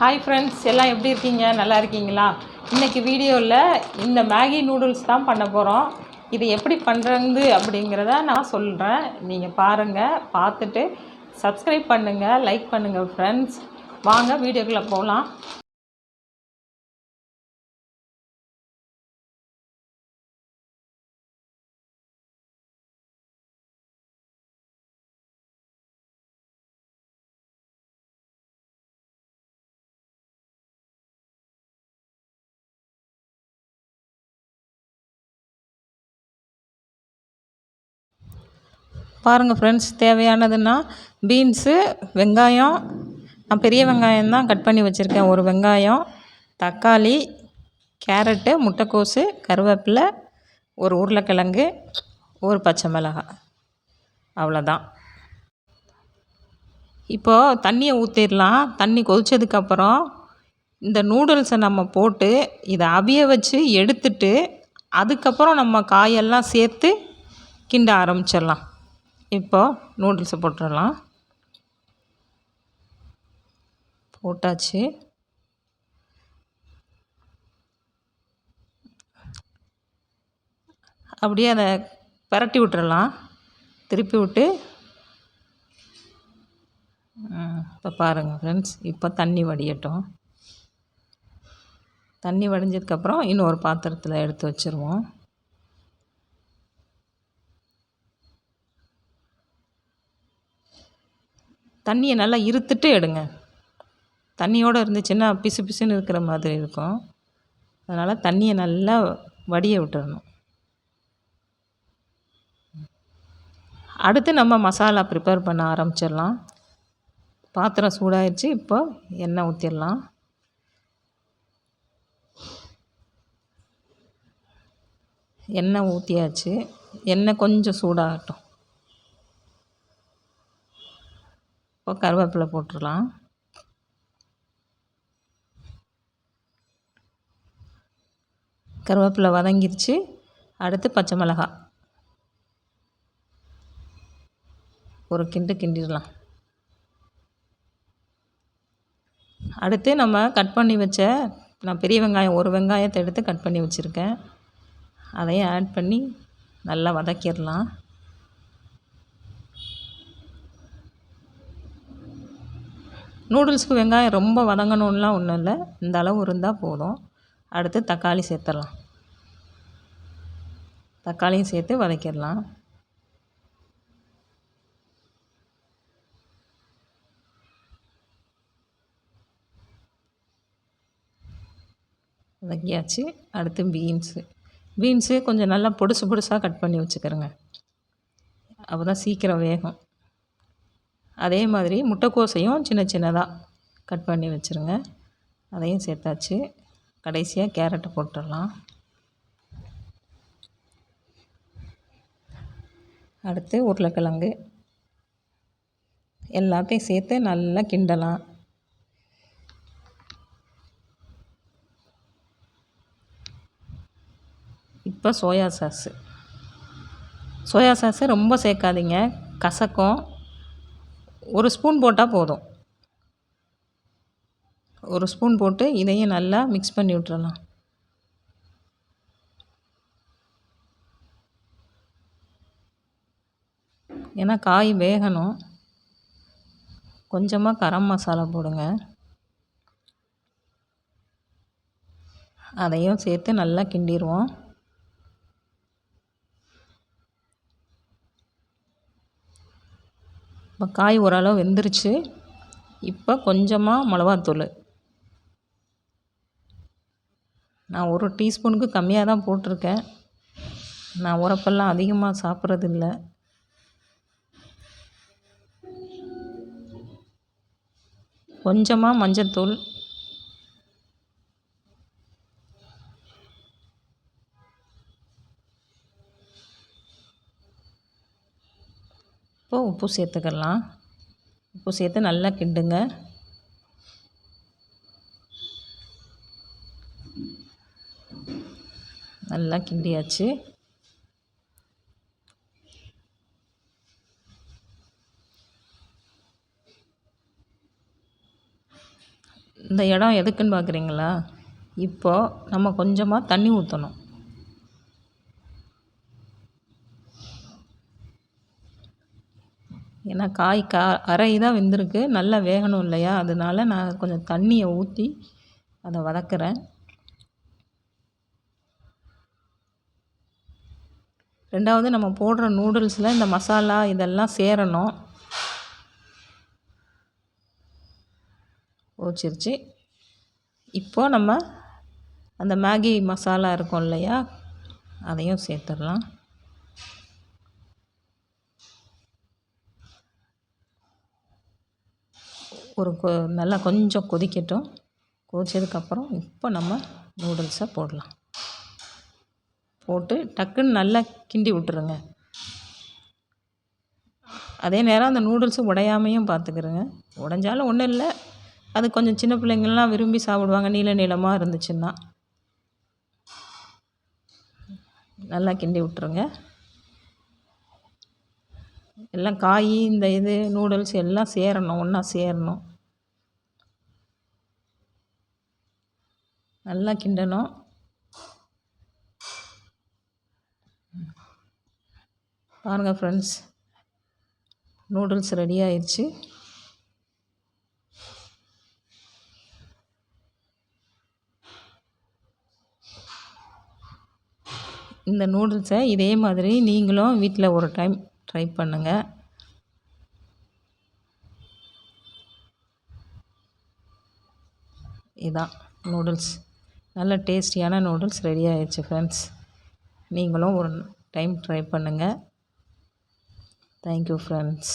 Hi friends, எல்லாம் எப்படி இருக்கீங்க? நல்லா இருக்கீங்களா? இன்றைக்கி வீடியோவில் இந்த மேகி நூடுல்ஸ் தான் பண்ண போகிறோம். இது எப்படி பண்ணுறது அப்படிங்கிறத நான் சொல்கிறேன். நீங்கள் பாருங்கள், பார்த்துட்டு சப்ஸ்கிரைப் பண்ணுங்கள், லைக் பண்ணுங்கள் ஃப்ரெண்ட்ஸ். வாங்க வீடியோக்குள்ளே போகலாம். பாருங்கள் ஃப்ரெண்ட்ஸ், தேவையானதுன்னா பீன்ஸு, வெங்காயம், நான் பெரிய வெங்காயம் தான் கட் பண்ணி வச்சுருக்கேன், ஒரு வெங்காயம், தக்காளி, கேரட்டு, முட்டைக்கோஸு, கருவேப்பிலை, ஒரு உருளைக்கிழங்கு, ஒரு பச்சை மிளகாய், அவ்வளோதான். இப்போது தண்ணியை ஊற்றிடலாம். தண்ணி கொதித்ததுக்கப்புறம் இந்த நூடுல்ஸை நம்ம போட்டு இதை அவிய வச்சு எடுத்துட்டு அதுக்கப்புறம் நம்ம காயெல்லாம் சேர்த்து கிண்ட ஆரம்பிச்சிடலாம். இப்போது நூடுல்ஸை போட்டுடலாம். போட்டாச்சு. அப்படியே அதை பரட்டி விட்டுறலாம். திருப்பி விட்டு இப்போ பாருங்கள் ஃப்ரெண்ட்ஸ், இப்போ தண்ணி வடியட்டும். தண்ணி வடிஞ்சதுக்கப்புறம் இன்னொரு பாத்திரத்தில் எடுத்து வச்சுருவோம். தண்ணியை நல்லா இருத்துட்டு எடுங்க. தண்ணியோடு இருந்துச்சுன்னா பிசு பிசுன்னு இருக்கிற மாதிரி இருக்கும். அதனால் தண்ணியை நல்லா வடிய விட்டுறணும். அடுத்து நம்ம மசாலா ப்ரிப்பேர் பண்ண ஆரம்பிச்சிடலாம். பாத்திரம் சூடாகிடுச்சு. இப்போ எண்ணெய் ஊற்றிடலாம். எண்ணெய் ஊற்றியாச்சு. எண்ணெய் கொஞ்சம் சூடாகட்டும். இப்போ கருவேப்பிலை போட்டுடலாம். கருவேப்பிலை வதங்கிருச்சு. அடுத்து பச்சை மிளகாய் ஒரு கிண்டிடலாம். அடுத்து நம்ம கட் பண்ணி வச்ச, நான் பெரிய வெங்காயம் ஒரு வெங்காயத்தை எடுத்து கட் பண்ணி வச்சுருக்கேன், அதையும் ஆட் பண்ணி நல்லா வதக்கிடலாம். நூடுல்ஸுக்கு வெங்காயம் ரொம்ப வதங்கணும்லாம் ஒன்றும் இல்லை, இந்த அளவு இருந்தால் போதும். அடுத்து தக்காளி சேர்த்துடலாம். தக்காளியும் சேர்த்து வதக்கிடலாம். வதக்கியாச்சு. அடுத்து பீன்ஸு கொஞ்சம் நல்லா பொடுசு பொடுசாக கட் பண்ணி வச்சுக்கிறேங்க, அப்போ தான் சீக்கிரம் வேகும். அதே மாதிரி முட்டைக்கோஸையும் சின்ன சின்னதாக கட் பண்ணி வச்சுருங்க, அதையும் சேர்த்தாச்சு. கடைசியாக கேரட்டை போட்டுடலாம். அடுத்து உருளைக்கிழங்கு, எல்லாத்தையும் சேர்த்து நல்லா கிண்டலாம். இப்போ சோயா சாஸு ரொம்ப சேர்க்காதீங்க, கசக்கும். ஒரு ஸ்பூன் போட்டால் போதும். ஒரு ஸ்பூன் போட்டு இதையும் நல்லா மிக்ஸ் பண்ணி விட்டுறலாம். ஏன்னா காய் வேகணும். கொஞ்சமாக கரம் மசாலா போடுங்க, அதையும் சேர்த்து நல்லா கிண்டிடுவோம். இப்போ காய் ஓரளவு வெந்துருச்சு. இப்போ கொஞ்சமாக மிளகாத்தூள், நான் ஒரு டீஸ்பூனுக்கு கம்மியாக தான் போட்டிருக்கேன். நான் உரப்பெல்லாம் அதிகமாக சாப்பிட்றதில்ல. கொஞ்சமாக மஞ்சத்தூள், இப்போ உப்பு சேர்த்துக்கலாம். உப்பு சேர்த்து நல்லா கிண்டுங்க. நல்லா கிண்டியாச்சு. இந்த இடம் எதுக்குன்னு பார்க்குறீங்களா? இப்போது நம்ம கொஞ்சமாக தண்ணி ஊற்றணும். ஏன்னா காய் அரை தான் வெந்திருக்கு, நல்லா வேகணும் இல்லையா? அதனால நான் கொஞ்சம் தண்ணியை ஊற்றி அதை வதக்குறேன். 2வது நம்ம போடுற நூடுல்ஸில் இந்த மசாலா இதெல்லாம் சேரணும். ஓச்சிருச்சு. இப்போது நம்ம அந்த மேகி மசாலா இருக்கும் இல்லையா, அதையும் சேர்த்துடலாம். நல்லா கொஞ்சம் கொதிக்கட்டும். கொதிச்சதுக்கப்புறம் இப்போ நம்ம நூடுல்ஸை போடலாம். போட்டு டக்குன்னு நல்லா கிண்டி விட்டுருங்க. அதே நேரம் அந்த நூடுல்ஸு உடையாமையும் பார்த்துக்கிருங்க. உடைஞ்சாலும் ஒன்றும் இல்லை, அது கொஞ்சம் சின்ன பிள்ளைங்கள்லாம் விரும்பி சாப்பிடுவாங்க நீளமாக இருந்துச்சுன்னா. நல்லா கிண்டி விட்டுருங்க. எல்லாம் காய் இந்த இது நூடுல்ஸ் எல்லாம் சேரணும், ஒன்றா சேரணும். நல்லா கிண்டணும். பாருங்கள் ஃப்ரெண்ட்ஸ், நூடுல்ஸ் ரெடி ஆயிடுச்சு. இந்த நூடுல்ஸை இதே மாதிரி நீங்களும் வீட்டில் ஒரு டைம் ட்ரை பண்ணுங்கள். இதான் நூடுல்ஸ், நல்ல டேஸ்டியான நூடுல்ஸ் ரெடி ஆயிடுச்சு ஃப்ரெண்ட்ஸ். நீங்களும் ஒரு டைம் ட்ரை பண்ணுங்கள். Thank you friends.